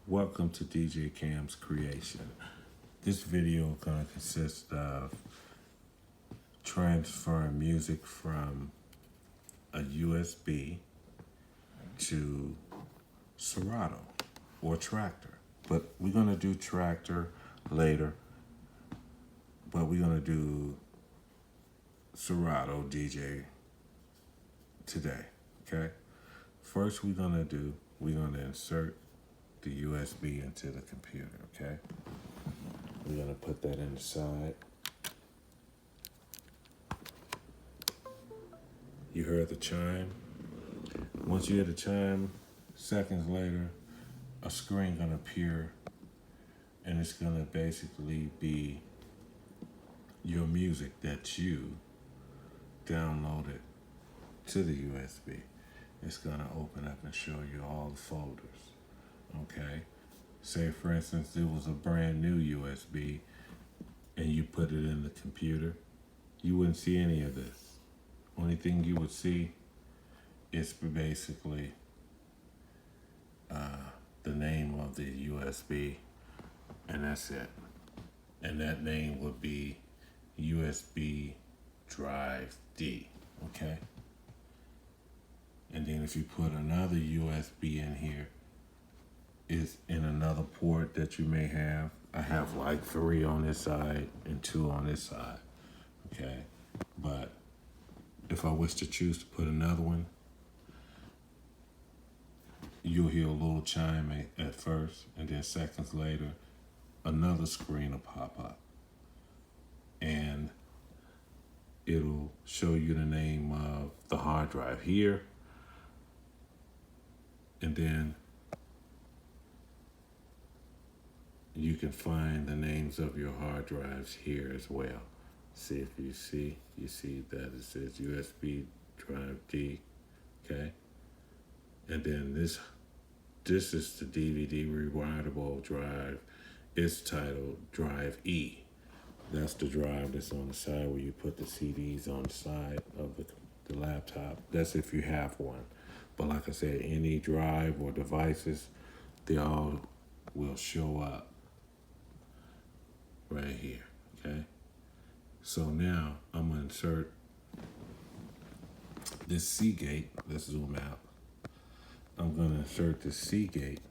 Welcome to DJ Cam's Creation. This video is going to consist of transferring music from a USB to Serato or Tractor. But we're going to do Tractor later, but we're going to do Serato DJ today, okay? First we're going to insert the USB into the computer, okay? We're going to put that inside. You heard the chime. Once you hear the chime, seconds later, a screen going to appear, and it's going to basically be your music that you downloaded to the USB. It's going to open up and show you all the folders. Okay, say for instance it was a brand new USB and you put it in the computer, you wouldn't see any of this. Only thing you would see is basically the name of the USB, and that's it. And that name would be USB drive D, okay? And then if you put another USB in here, is in another port that you may have. I have like 3 on this side and 2 on this side, okay? But if I wish to choose to put another one, you'll hear a little chime at first, and then seconds later, another screen will pop up. And it'll show you the name of the hard drive here, and then you can find the names of your hard drives here as well. See if you see that it says USB drive D, okay? And then this is the DVD rewritable drive. It's titled Drive E. That's the drive that's on the side where you put the CDs on the side of the laptop. That's if you have one. But like I said, any drive or devices, they all will show up right here, okay? So now I'm gonna insert this C gate. Let's zoom out. I'm gonna insert this C gate,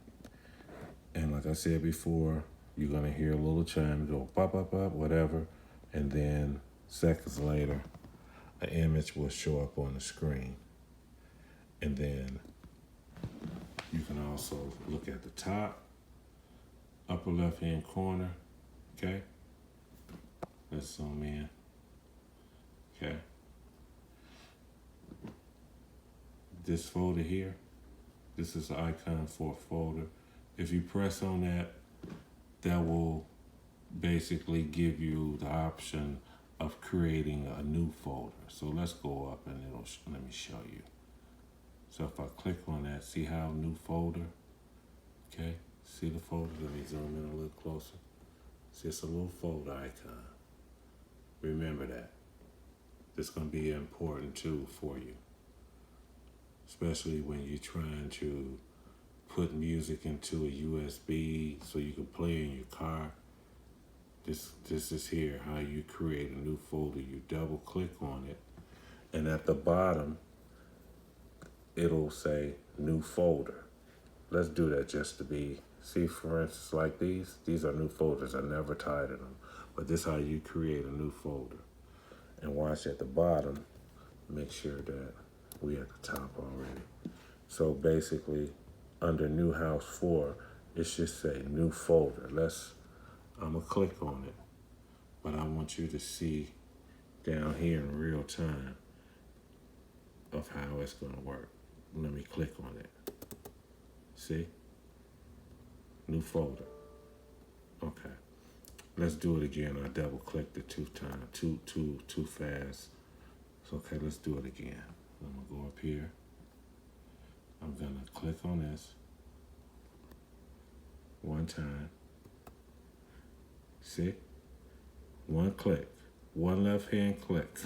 and like I said before, you're gonna hear a little chime go pop, pop, pop, whatever, and then seconds later, an image will show up on the screen. And then you can also look at the top, upper left-hand corner, okay? Let's zoom in, okay? This folder here, this is the icon for a folder. If you press on that, that will basically give you the option of creating a new folder. So let's go up and let me show you. So if I click on that, see how new folder, okay? See the folder? Let me zoom in a little closer. See, it's a little folder icon. Remember that. This is going to be an important tool for you, especially when you're trying to put music into a USB so you can play in your car. This is here, how you create a new folder. You double click on it, and at the bottom, it'll say new folder. Let's do that just to be, see for instance like these are new folders. I never titled them, but this is how you create a new folder. And watch at the bottom, make sure that we at the top already. So basically under new house 4, it should say new folder. I'm gonna click on it, but I want you to see down here in real time of how it's gonna work. Let me click on it. See? New folder. Okay. Let's do it again. I double clicked it 2 times. Too fast. So, okay, let's do it again. I'm gonna go up here. I'm gonna click on this 1 time. See? 1 click. 1 left hand click.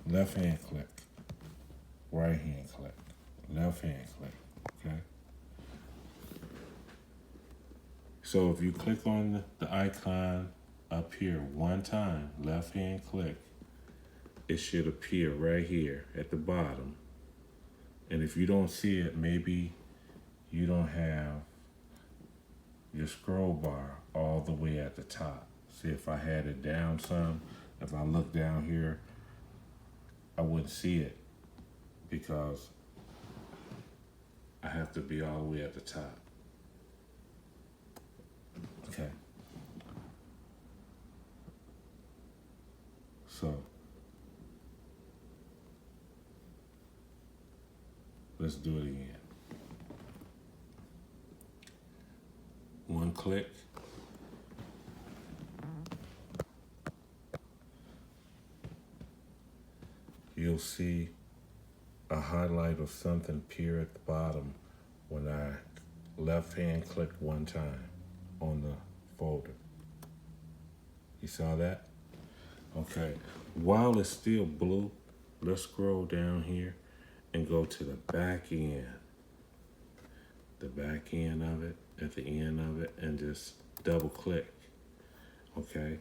Left hand click. Right hand click. Left hand click, okay? So if you click on the icon up here one time, left hand click, it should appear right here at the bottom. And if you don't see it, maybe you don't have your scroll bar all the way at the top. See, if I had it down some, if I look down here, I wouldn't see it because I have to be all the way at the top. Okay. So let's do it again. One click. You'll see a highlight of something appear at the bottom when I left hand click one time on the folder. You saw that? Okay. While it's still blue, let's scroll down here and go to the back end. The back end of it, at the end of it, and just double click. Okay.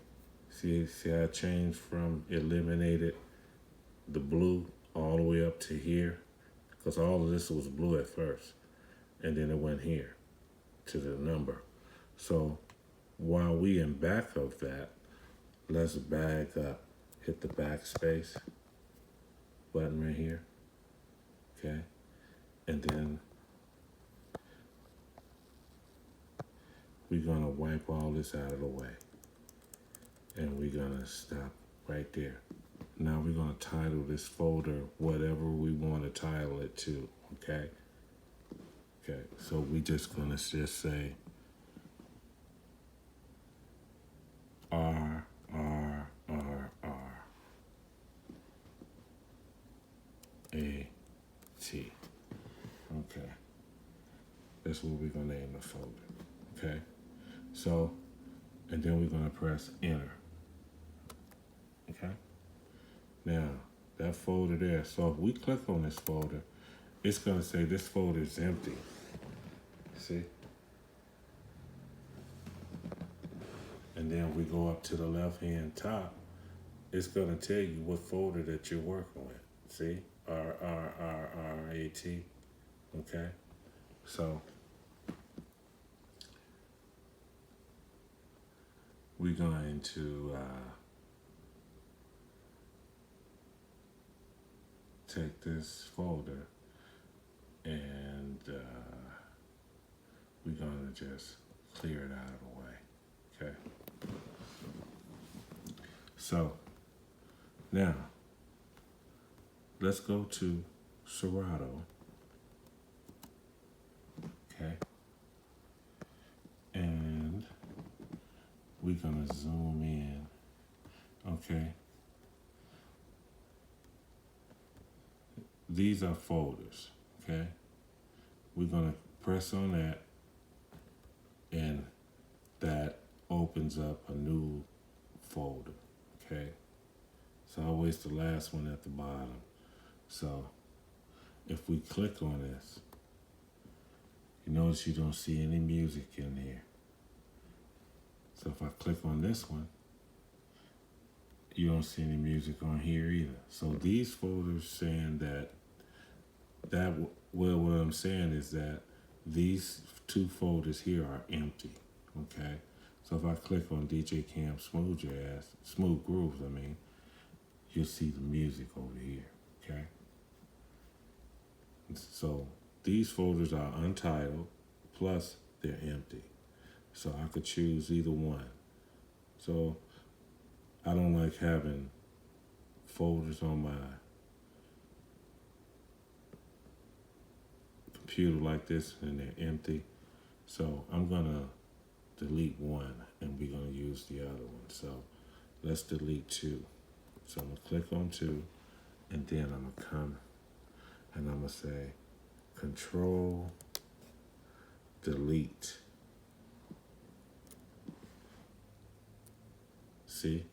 See how I changed from eliminated the blue all the way up to here? Because all of this was blue at first. And then it went here to the number. So while we in back of that, let's back up. Hit the backspace button right here. Okay. And then we're going to wipe all this out of the way. And we're going to stop right there. Now we're going to title this folder whatever we want to title it to, okay? Okay, so we just going to just say R, R, R, R, A, T. Okay. That's what we're going to name the folder, okay? So, and then we're going to press enter, okay? Now, that folder there, so if we click on this folder, it's going to say this folder is empty. See? And then we go up to the left-hand top, it's going to tell you what folder that you're working with. See? R-R-R-R-A-T. Okay? So, we're going to take this folder and we're going to just clear it out of the way. Okay. So now let's go to Serato. Okay. And we're going to zoom in. Okay. These are folders, okay? We're going to press on that, and that opens up a new folder, okay? It's always the last one at the bottom. So if we click on this, you notice you don't see any music in here. So if I click on this one, you don't see any music on here either. So these folders saying well, what I'm saying is that these two folders here are empty, okay? So if I click on DJ Cam Smooth Grooves, you'll see the music over here, okay? So these folders are untitled, plus they're empty. So I could choose either one. So I don't like having folders on my computer like this and they're empty. So I'm gonna delete one and we're gonna use the other one. So let's delete two. So I'm gonna click on two and then I'm gonna come and I'm gonna say Control Delete. See?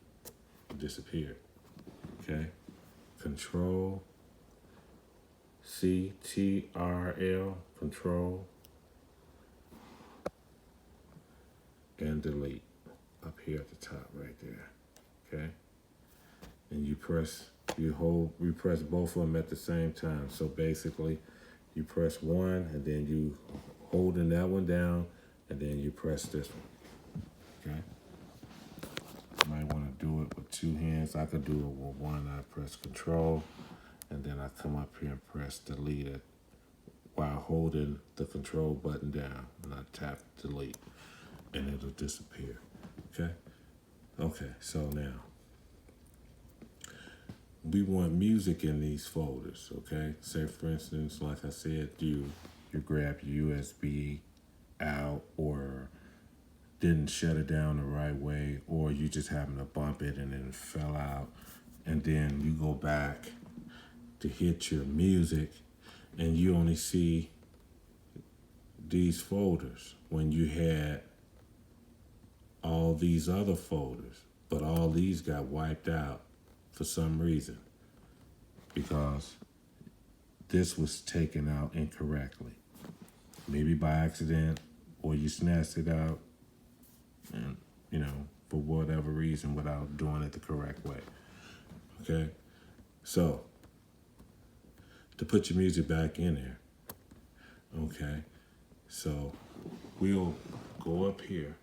It disappeared. Okay? Control CTRL, Control and delete up here at the top right there, okay? And you press both of them at the same time. So basically, you press one, and then you holding that one down, and then you press this one, okay? You might want to do it with two hands. I could do it with one. I press Control, and then I come up here and press Delete it while holding the Control button down, and I tap Delete, and it'll disappear, okay? Okay, so now, we want music in these folders, okay? Say, for instance, like I said, you grab your USB out, or didn't shut it down the right way, or you just happened to bump it and then it fell out, and then you go back to hit your music, and you only see these folders when you had all these other folders, but all these got wiped out for some reason, because this was taken out incorrectly. Maybe by accident, or you snatched it out, and, you know, for whatever reason, without doing it the correct way, okay? So, to put your music back in there, okay? So, we'll go up here,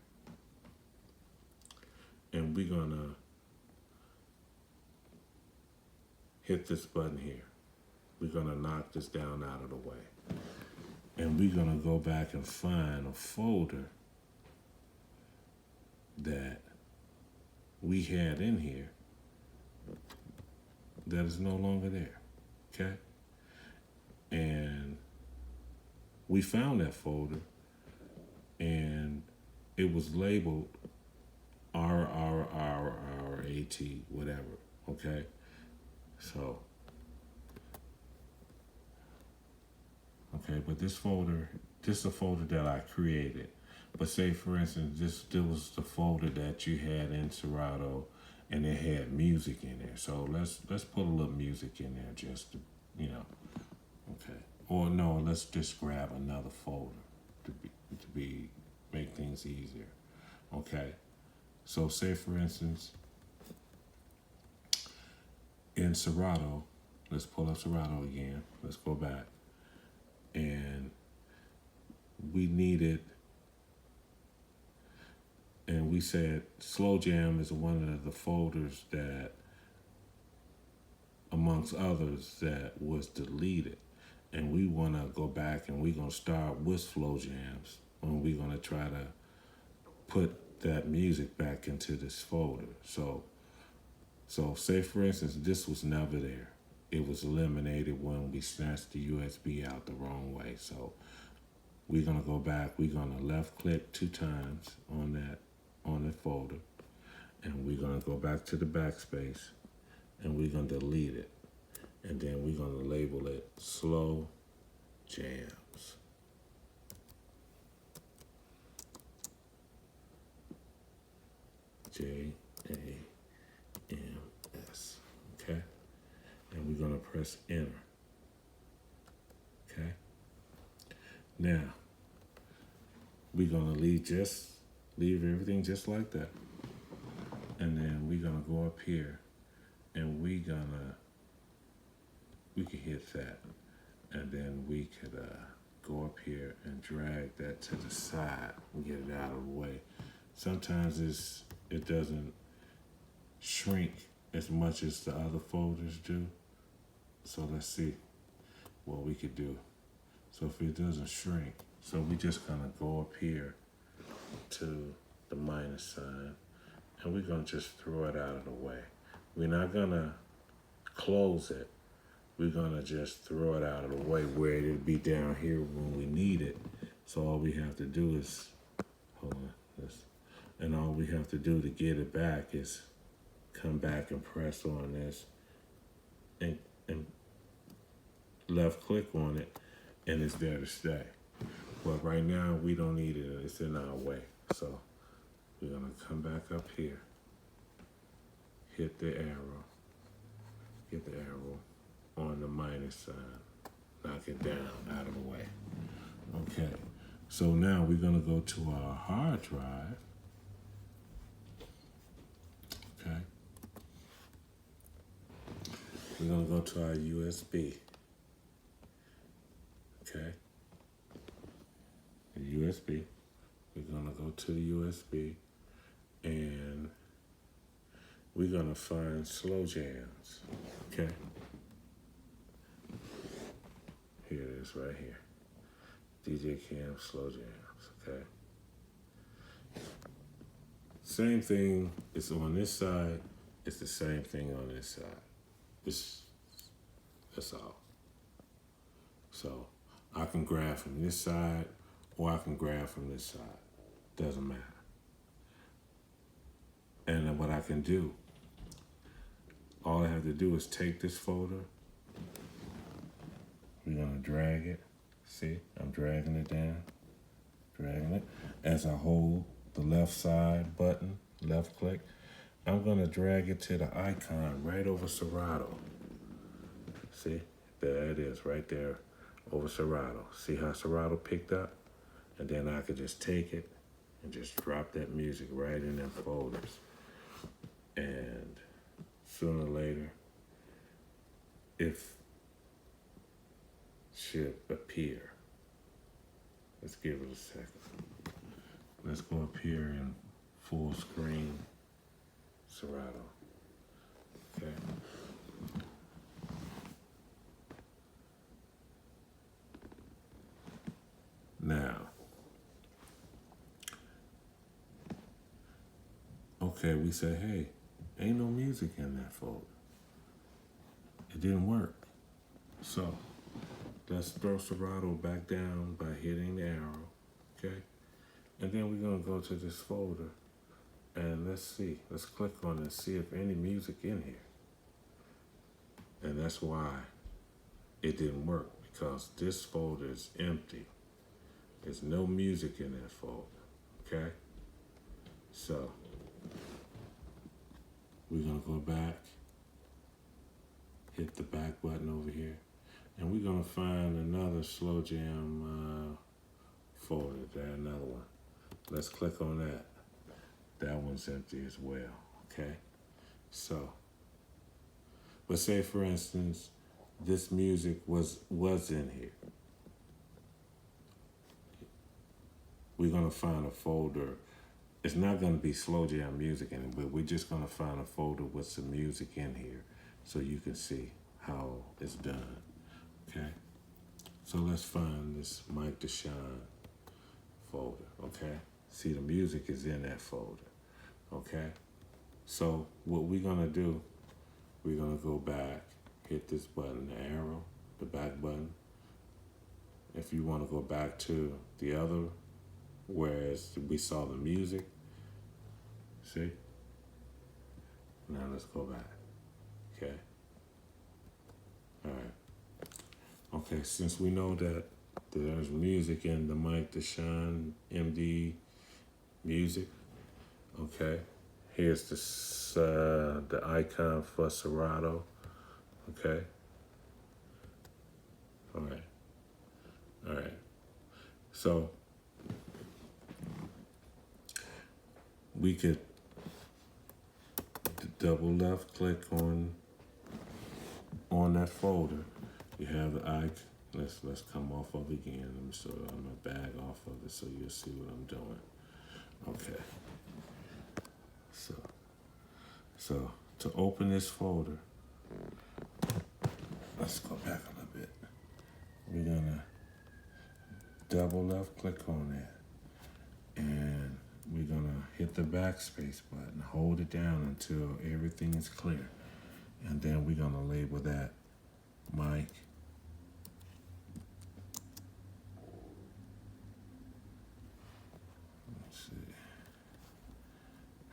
and we're gonna hit this button here. We're gonna knock this down out of the way. And we're gonna go back and find a folder that we had in here that is no longer there, okay? And we found that folder, and it was labeled RRRRAT, whatever, okay? So, okay, but this is a folder that I created. But say, for instance, this was the folder that you had in Serato, and it had music in there. So let's put a little music in there just to, you know, okay. Or no, let's just grab another folder to make things easier, okay? So say, for instance, in Serato, let's pull up Serato again. Let's go back. And we needed, and we said Slow Jam is one of the folders that, amongst others, that was deleted. And we want to go back, and we're going to start with Slow Jams, and we're going to try to put that music back into this folder. So say, for instance, this was never there. It was eliminated when we snatched the USB out the wrong way. So we're gonna go back. We're gonna left click 2 times on the folder, and we're gonna go back to the backspace, and we're gonna delete it, and then we're gonna label it Slow Jams. JAMS. Okay. And we're gonna press enter. Okay. Now, we're gonna leave everything just like that. And then we're gonna go up here, and we can hit that. And then we could go up here and drag that to the side and get it out of the way. Sometimes it doesn't shrink as much as the other folders do. So let's see what we could do. So if it doesn't shrink, so we just gonna go up here to the minus sign, and we're gonna just throw it out of the way. We're not gonna close it. We're gonna just throw it out of the way where it'll be down here when we need it. So all we have to do is, hold on, and all we have to do to get it back is come back and press on this and left click on it, and it's there to stay. But right now we don't need it, it's in our way. So we're gonna come back up here, hit the arrow on the minus sign, knock it down out of the way. Okay, so now we're gonna go to our hard drive, we're gonna go to our USB. Okay. The USB. We're gonna go to the USB and we're gonna find slow jams. Okay. Here it is right here. DJ Cam slow jams. Okay. Same thing is on this side. It's the same thing on this side. That's all. So I can grab from this side or I can grab from this side. Doesn't matter. And then what I can do, all I have to do is take this folder. We're gonna drag it. See, I'm dragging it down. Dragging it. As I hold the left side button, left click, I'm gonna drag it to the icon right over Serato. See, there it is right there over Serato. See how Serato picked up? And then I could just take it and just drop that music right in them folders. And sooner or later, it should appear. Let's give it a second. Let's go up here in full screen Serato. Okay. Now, okay, we say, hey, ain't no music in that folder. It didn't work. So, let's throw Serato back down by hitting the arrow, okay? And then we're gonna go to this folder and let's click on it and see if any music in here. And that's why it didn't work, because this folder is empty. There's no music in that folder, okay? So, we're gonna go back, hit the back button over here, and we're gonna find another slow jam folder. There's another one. Let's click on that. That one's empty as well, okay? So, but say for instance, this music was in here. We're gonna find a folder. It's not gonna be slow jam music in it, but we're just gonna find a folder with some music in here so you can see how it's done, okay? So let's find this Mike Deshawn folder, okay? See, the music is in that folder, okay? So what we're gonna do, we're gonna go back, hit this button, the arrow, the back button. If you wanna go back to the other, whereas we saw the music, see? Now let's go back, okay? All right. Okay, since we know that there's music in the Mike Deshawn MD music, okay? Here's the icon for Serato, okay? All right. So we could double left click on that folder. You have the icon. Let's come off of it again. Let me sort of my bag off of it so you'll see what I'm doing. Okay. So to open this folder, let's go back a little bit. We're gonna double left click on that, and we're gonna hit the backspace button, hold it down until everything is clear, and then we're gonna label that Mike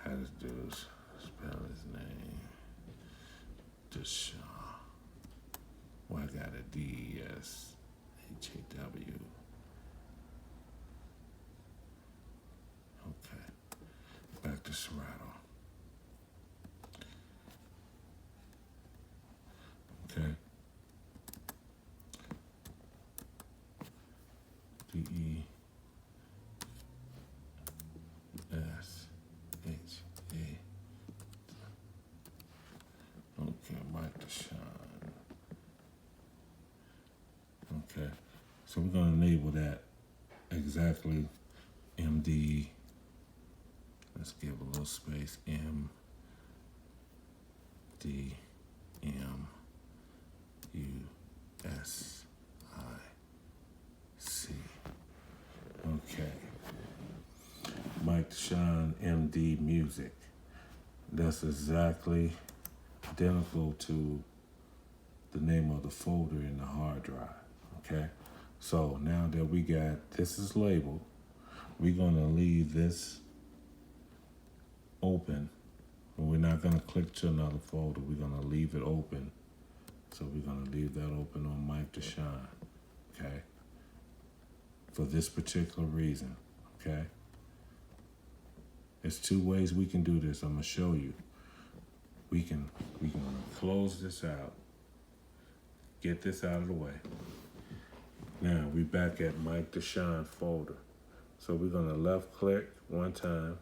how does dude spell his name? Deshawn. Well, I got a D-E-S-H-A-W. Okay. Back to Serato. Okay. D-E-S-H-A. Okay, Mike Deshawn. So we're going to label that exactly MD. Let's give a little space. MDMUSIC. Okay. Mike Deshaun MD Music. That's exactly identical to the name of the folder in the hard drive. Okay. So now that we got this is labeled, we're gonna leave this open. We're not gonna click to another folder. We're gonna leave it open. So we're gonna leave that open on Mike Deshaun. Okay. For this particular reason. Okay. There's two ways we can do this. I'm gonna show you. We can close this out. Get this out of the way. Now we back at Mike Deshaun folder. So we're gonna left click one time,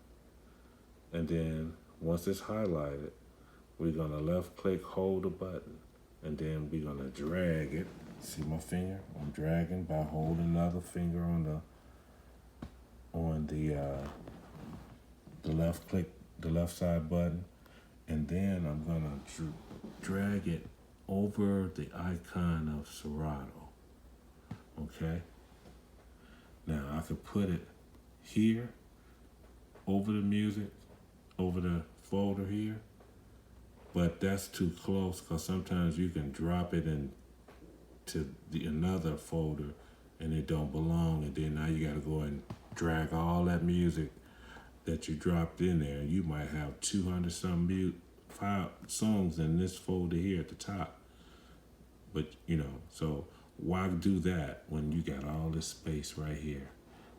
and then once it's highlighted, we're gonna left click, hold the button, and then we're gonna drag it. See my finger? I'm dragging by holding another finger on the left click, the left side button, and then I'm gonna drag it over the icon of Serato. Okay. Now I could put it here, over the music, over the folder here, but that's too close because sometimes you can drop it into another folder and it don't belong, and then now you got to go and drag all that music that you dropped in there. You might have 200 some songs in this folder here at the top, but so why do that when you got all this space right here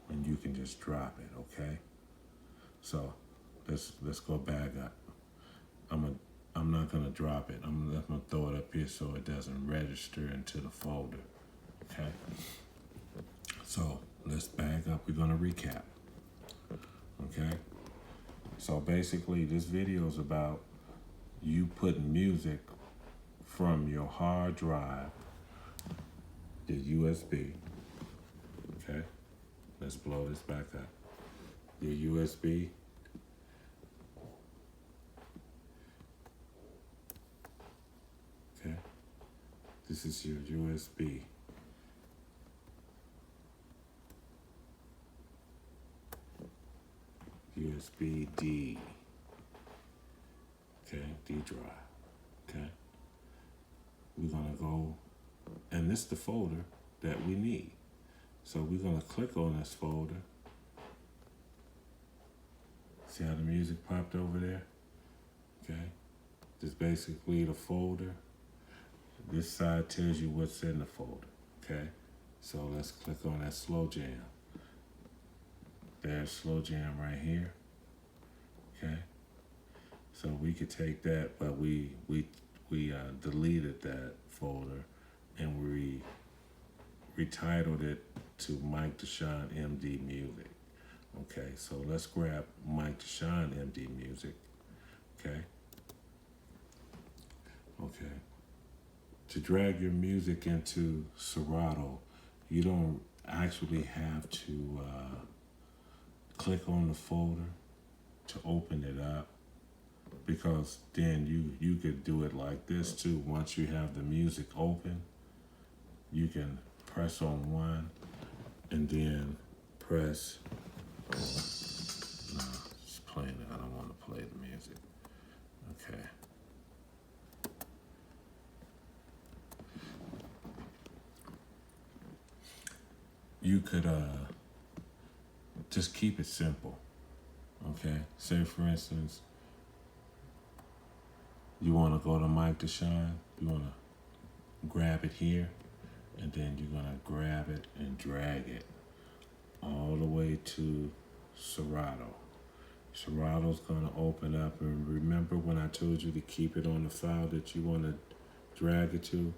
and you can just drop it? Okay, so let's go back up. I'm not gonna drop it. I'm gonna throw it up here so it doesn't register into the folder. Okay. So let's back up. We're gonna recap. Okay. So basically, this video is about you putting music from your hard drive, the USB. Okay. Let's blow this back up. Your USB. Okay. This is your USB. USB D. Okay, D drive. Okay. We're gonna go, and this is the folder that we need. So we're gonna click on this folder. See how the music popped over there? Okay. This is basically the folder. This side tells you what's in the folder. Okay. So let's click on that slow jam. There's slow jam right here. Okay. So we could take that, but we deleted that folder and we retitled it to Mike Deshaun MD Music. Okay, so let's grab Mike Deshaun MD Music. Okay. Okay. To drag your music into Serato, you don't actually have to click on the folder to open it up, because then you could do it like this too. Once you have the music open, you can press on one and then press. No, just playing it. I don't want to play the music. Okay. You could just keep it simple. Okay. Say for instance, you want to go to Mike Deshaun, you want to grab it here, and then you're going to grab it and drag it all the way to Serato. Serato's going to open up, and remember when I told you to keep it on the file that you want to drag it to,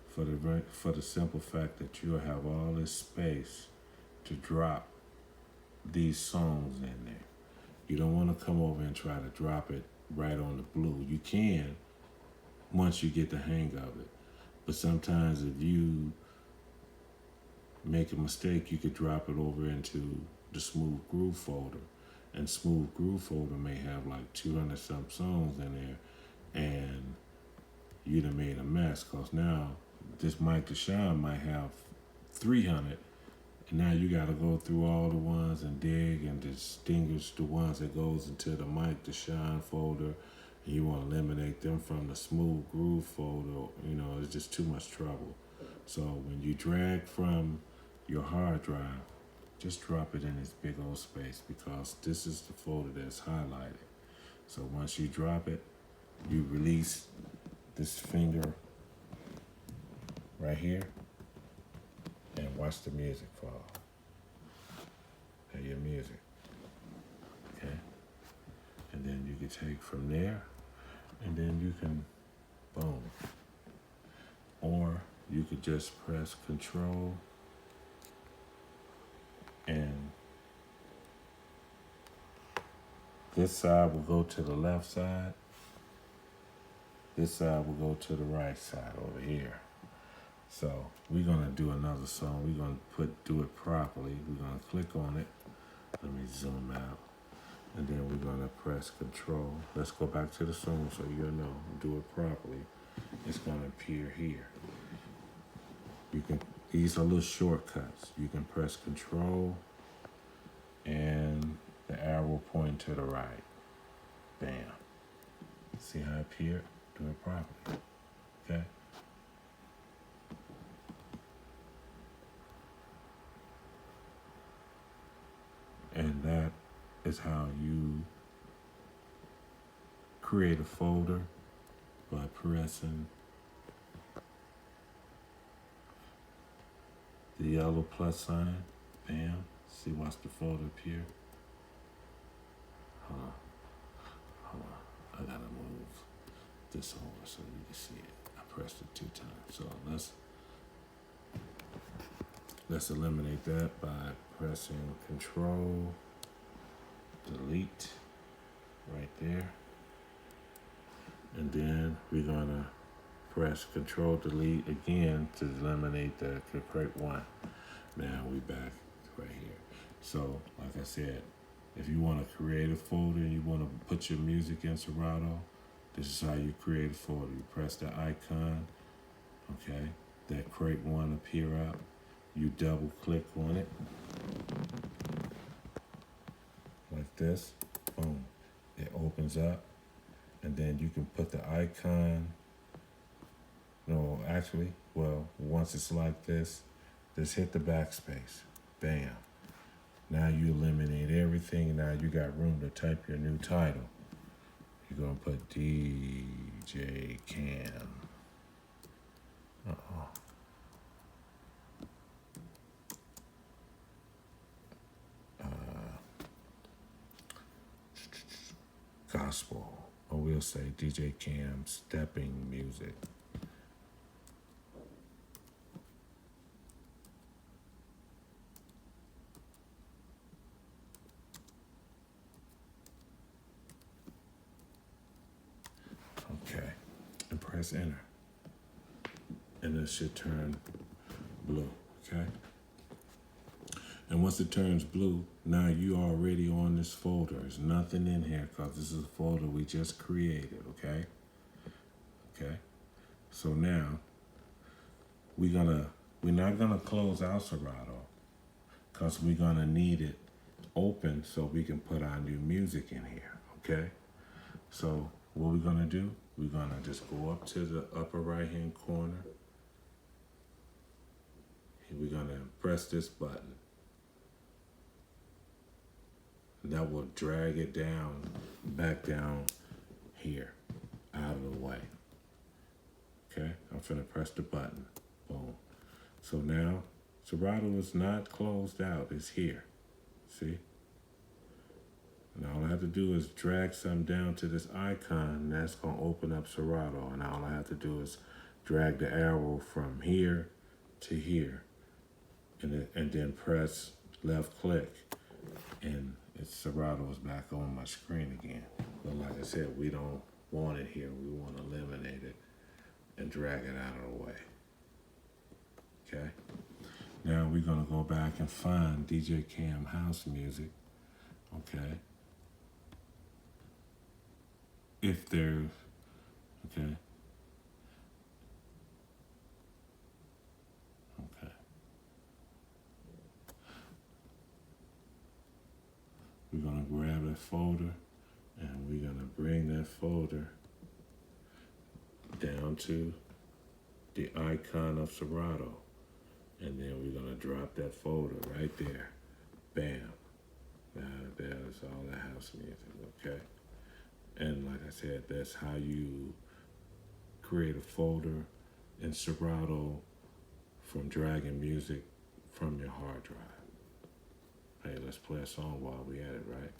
for the simple fact that you'll have all this space to drop these songs in there. You don't want to come over and try to drop it right on the blue. You can once you get the hang of it. But sometimes if you make a mistake, you could drop it over into the Smooth Groove folder. And Smooth Groove folder may have like 200 some songs in there, and you'd have made a mess, because now this Mike Deshawn might have 300, and now you got to go through all the ones and dig and distinguish the ones that goes into the Mike Deshawn folder. And you want to eliminate them from the Smooth Groove folder. You know, it's just too much trouble. So when you drag from your hard drive, just drop it in this big old space, because this is the folder that's highlighted. So once you drop it, you release this finger right here and watch the music fall. And your music. Okay? And then you can take from there, and then you can boom. Or you could just press Control and this side will go to the left side. This side will go to the right side over here. So we're gonna do another song. We're gonna do it properly. We're gonna click on it. Let me zoom out. And then we're gonna press Control. Let's go back to the song so you'll know. Do it properly. It's gonna appear here. These are little shortcuts. You can press Control and the arrow pointing to the right. Bam. See how it appeared? Do it properly. Okay? And that is how you create a folder by pressing the yellow plus sign. Bam. See, watch the folder appear. Hold on. I gotta move this over so you can see it. I pressed it 2 times. So let's eliminate that by pressing Control, Delete, right there. And then we're gonna press Control, Delete again to eliminate the correct one. Now we back right here. So, like I said, if you want to create a folder and you want to put your music in Serato, this is how you create a folder. You press the icon, okay, that crate one appear up. You double click on it, like this, boom, it opens up, and then you can put the icon, no, actually, well, once it's like this, just hit the backspace, bam. Now you eliminate everything. Now you got room to type your new title. You're gonna put DJ Cam. Gospel. Or we'll say DJ Cam stepping music. Okay, and press enter. And it should turn blue, okay? And once it turns blue, now you already on this folder. There's nothing in here because this is a folder we just created, okay? Okay, so now we're not gonna close out Serato because we're gonna need it open so we can put our new music in here, okay? So what we're gonna do, we're gonna just go up to the upper right hand corner. And we're gonna press this button. And that will drag it down, back down here, out of the way. Okay, I'm finna press the button, boom. So now, Serato is not closed out, it's here, see? And all I have to do is drag something down to this icon, and that's gonna open up Serato. And all I have to do is drag the arrow from here to here, and then press left click, and Serato is back on my screen again. But like I said, we don't want it here. We want to eliminate it and drag it out of the way. Okay? Now we're gonna go back and find DJ Cam house music, okay? If there's, okay? Okay. We're gonna grab that folder and we're gonna bring that folder down to the icon of Serato. And then we're gonna drop that folder right there. Bam. Now there's all the house music, okay? And like I said, that's how you create a folder in Serato from dragging music from your hard drive. Hey, let's play a song while we at it, right?